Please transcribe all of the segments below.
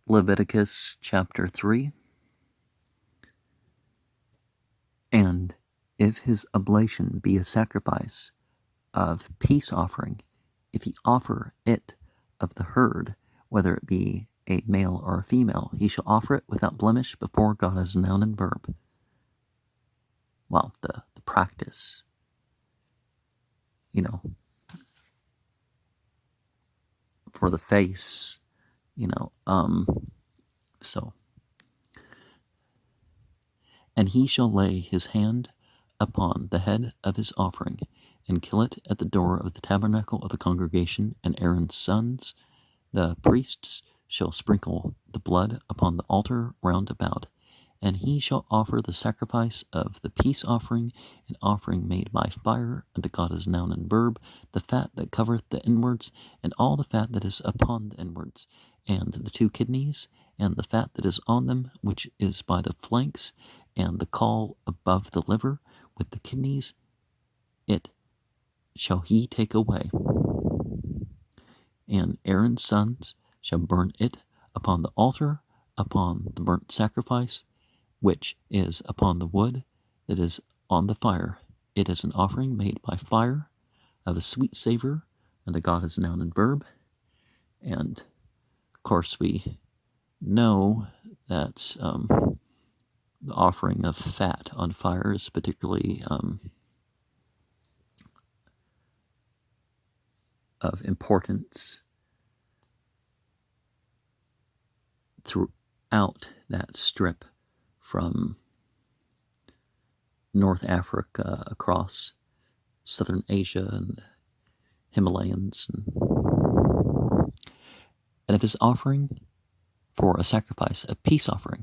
Leviticus chapter 3. And if his oblation be a sacrifice of peace offering, if he offer it of the herd, whether it be a male or a female, he shall offer it without blemish before God as noun and verb. Well, the practice, for the face, so. And he shall lay his hand upon the head of his offering, and kill it at the door of the tabernacle of the congregation, and Aaron's sons, the priests, shall sprinkle the blood upon the altar round about. And he shall offer the sacrifice of the peace offering, an offering made by fire unto God as noun and verb, the fat that covereth the inwards, and all the fat that is upon the inwards, and the 2 kidneys, and the fat that is on them, which is by the flanks, and the caul above the liver, with the kidneys, it shall he take away. And Aaron's sons shall burn it upon the altar, upon the burnt sacrifice, which is upon the wood that is on the fire. It is an offering made by fire of a sweet savor unto God as noun and verb. And, of course, we know that the offering of fat on fire is particularly of importance throughout that strip from North Africa across southern Asia and the Himalayas. And if his offering for a sacrifice of peace offering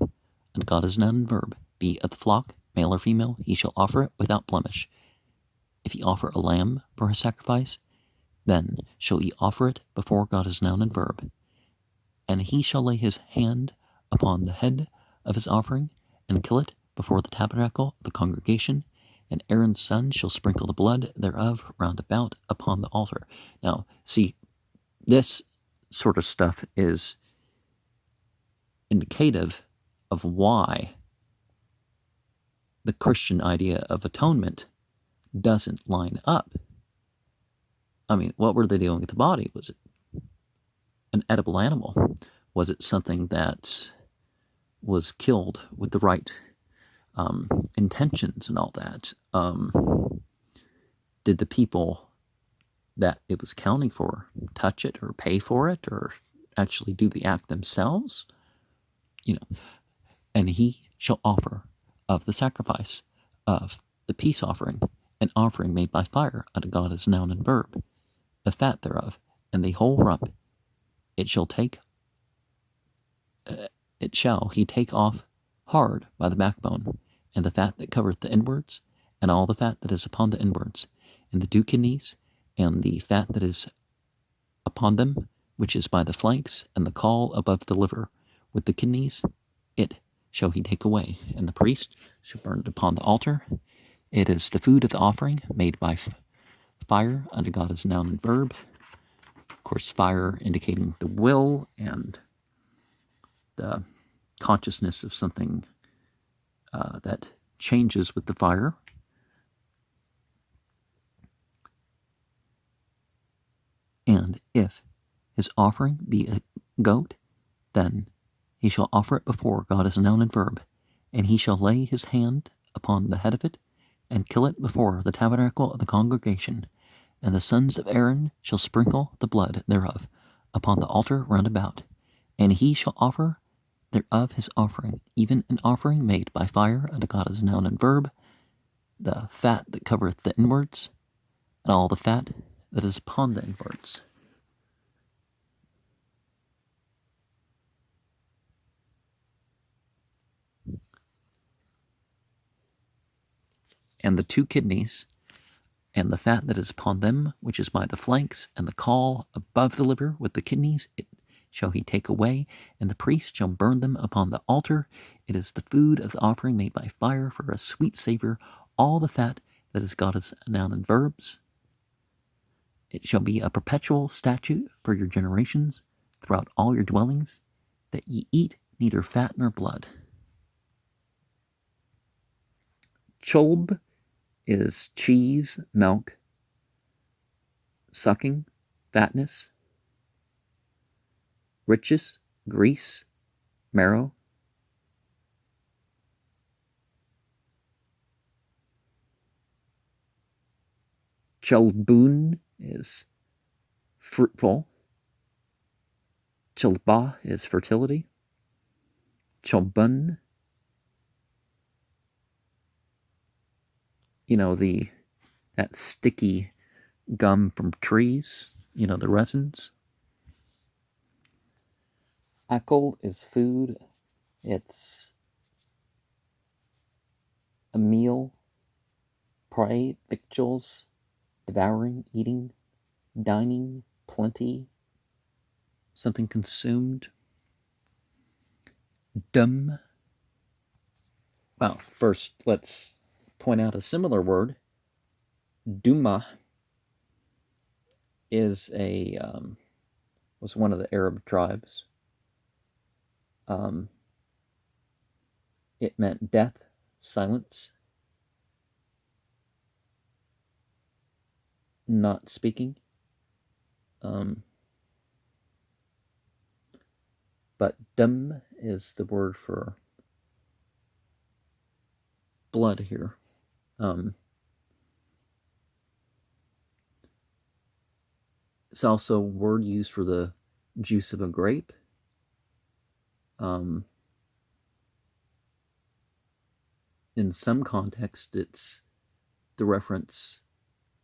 unto God as noun and verb be of the flock, male or female, he shall offer it without blemish. If he offer a lamb for his sacrifice, then shall he offer it before God as noun and verb. And he shall lay his hand upon the head of his offering, and kill it before the tabernacle of the congregation, and Aaron's son shall sprinkle the blood thereof round about upon the altar. Now, see, this sort of stuff is indicative of why the Christian idea of atonement doesn't line up. I mean, what were they doing with the body? Was it an edible animal? Was it something that was killed with the right intentions and all that? Did the people that it was counting for touch it or pay for it or actually do the act themselves? And he shall offer of the sacrifice of the peace offering, an offering made by fire unto God as noun and verb, the fat thereof, and the whole rump. It shall he take off hard by the backbone, and the fat that covereth the inwards, and all the fat that is upon the inwards, and the 2 kidneys, and the fat that is upon them, which is by the flanks, and the caul above the liver, with the kidneys, it shall he take away, and the priest shall burn it upon the altar. It is the food of the offering, made by fire unto God as noun and verb. Of course, fire indicating the will and the consciousness of something that changes with the fire. And if his offering be a goat, then he shall offer it before God as a noun and verb, and he shall lay his hand upon the head of it, and kill it before the tabernacle of the congregation, and the sons of Aaron shall sprinkle the blood thereof upon the altar round about, and he shall offer thereof his offering, even an offering made by fire unto God as noun and verb, the fat that covereth the inwards, and all the fat that is upon the inwards. And the 2 kidneys, and the fat that is upon them, which is by the flanks, and the caul above the liver with the kidneys, it shall he take away, and the priest shall burn them upon the altar. It is the food of the offering made by fire for a sweet savor, all the fat that is God's noun and verbs. It shall be a perpetual statute for your generations throughout all your dwellings, that ye eat neither fat nor blood. Cholb is cheese, milk, sucking, fatness. Riches, grease, marrow. Chelbun is fruitful. Chelba is fertility. Chelbun, that sticky gum from trees, the resins. Akal is food. It's a meal, prey, victuals, devouring, eating, dining, plenty, something consumed. Dum. Well, first let's point out a similar word. Duma is was one of the Arab tribes. It meant death, silence, not speaking. But dum is the word for blood here. It's also a word used for the juice of a grape. In some contexts, it's the reference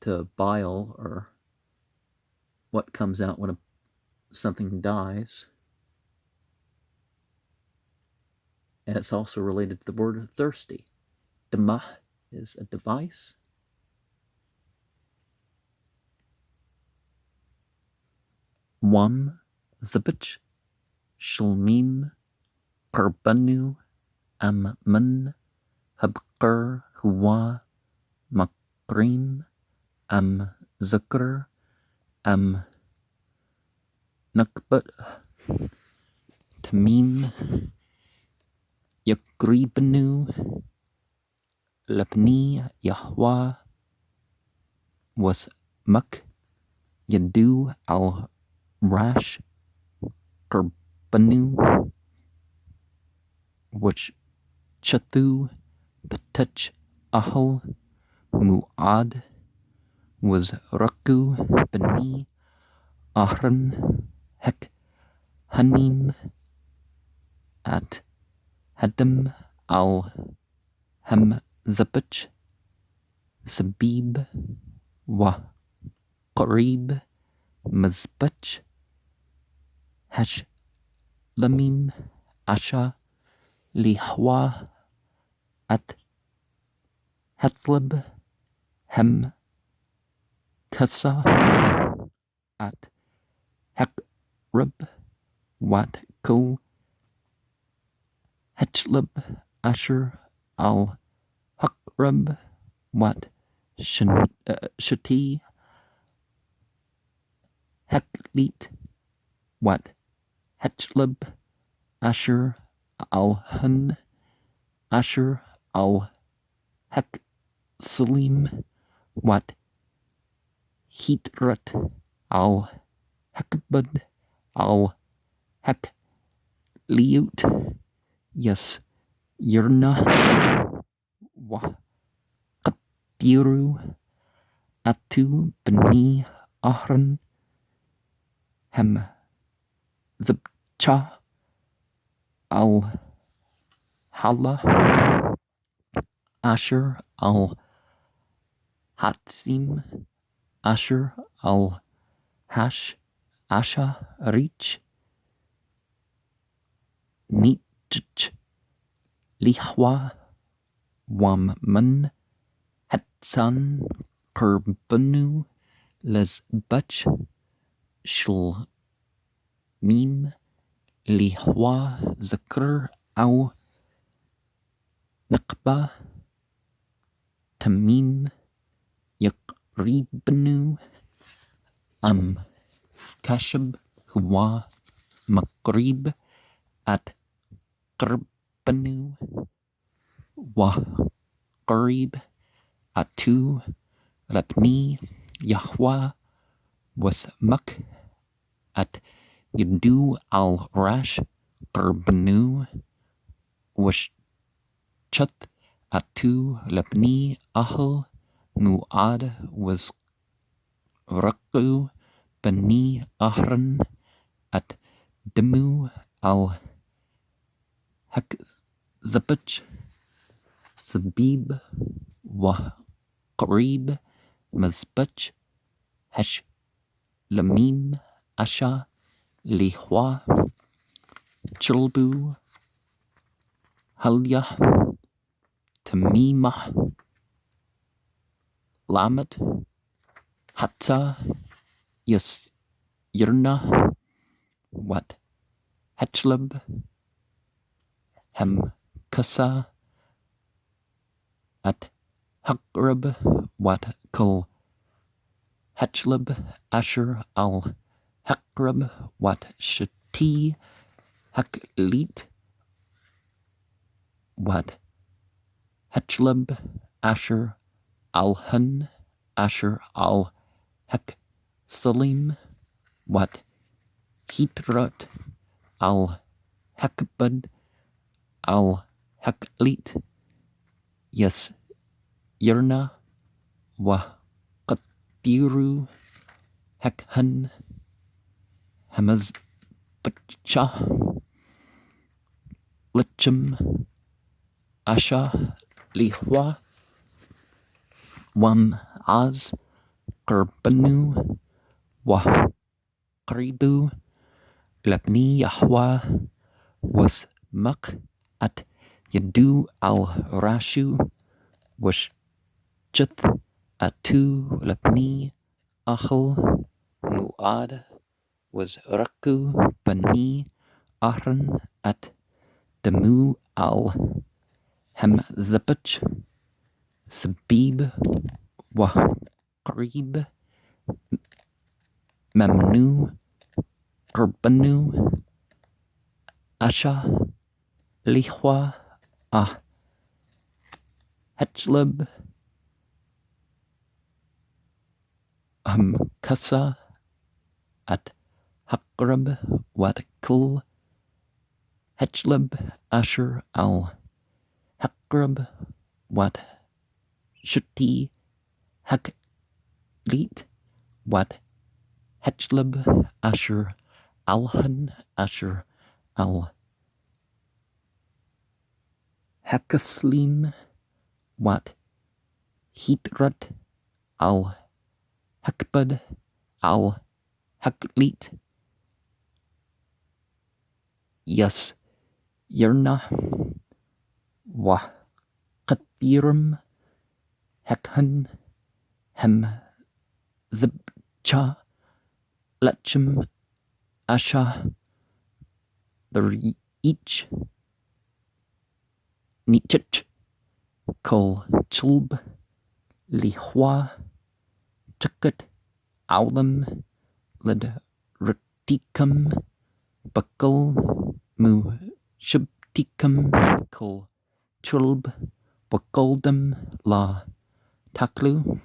to bile, or what comes out when something dies. And it's also related to the word thirsty. Dama is a device. Wam zibich shulmim karbanu am habqar huwa makrim am zikr am nakbat tamim yakribanu labni yahwa was mak yadu al rash karbanu which Chathu Pentateuch Ahal Mu'ad was Raku Bani Ahran Hek Hanim at Hadam al Hamzabich Sabib wa Qarib Mazbach Hash Lamim Asha Lihwa at Hatlib Hem Kasa at Hakrib Wat Kul Hechlib Asher al Hakrib Wat Shati Heklit Wat Hechlib Asher al Hun Asher al Hek Salim Wat Hitrat al Hekbud al Hek Liut Yes Yurna Wa Qatiru Atu Bani Ahran Hem Zibcha al Hala Asher al Hatsim Asher al Hash Asha Rich Nitch Lihwa Wamman Hatsan Kerbanu Lesbach Shul Mim Lihwa Zakr Au Naqba Tamim Yakribnu Am Kashab Huwa Makrib at Qrbanu wa Qarib atu Labni Yahwa was Mak at Yadu al Rash Qrbanu was Chat atu Labni Ahl Muad was Raku Bani Ahran at Demu al Hakzabach Sabib wa Qarib Mazbach Hash Lamim Asha Lihwa Chilbu Halyah Tamimah Lamed Hatta Yas Yirna Wat Hatchlab Hem Kasa at Hakrab Wat Kul Hatchlab Asher al Hakrab Wat Shati Haklit Wat Hatchlab Asher al Hun Asher al Hak Salim Wat Hitrat al Hakbad al Haklit Yes Yerna wa Qatiru Hakhan Hamaz Bacha Lichem Asha Lihwa Wam Az Qrbanu wa Qribu Labni Yahwa was Mak at Yadu al Rashu was Chith atu Labni Ahl Muad was Raku Bani Ahran at Demu al Hamzabach Sabib wa Qarib Mamnu Qrbanu Asha Lihwa Hatchlab Kasa at Hakrab Wat Kul Hatchlab Asher al Hakrab Wat Shuti Haklit Wat Hatchlab Asher Alhan Asher al Hakaslim Wat Hitrat al Hakbad al Haklit Yas Yerna wa Qatirum Hakhan Hem Zibcha Lachem Asha the each Nichich Kol Chulb Lihwa Tukat Aulam Led Ratikam Bakal Mu Shubtikam Kol Chulb Bakoldam La Taklu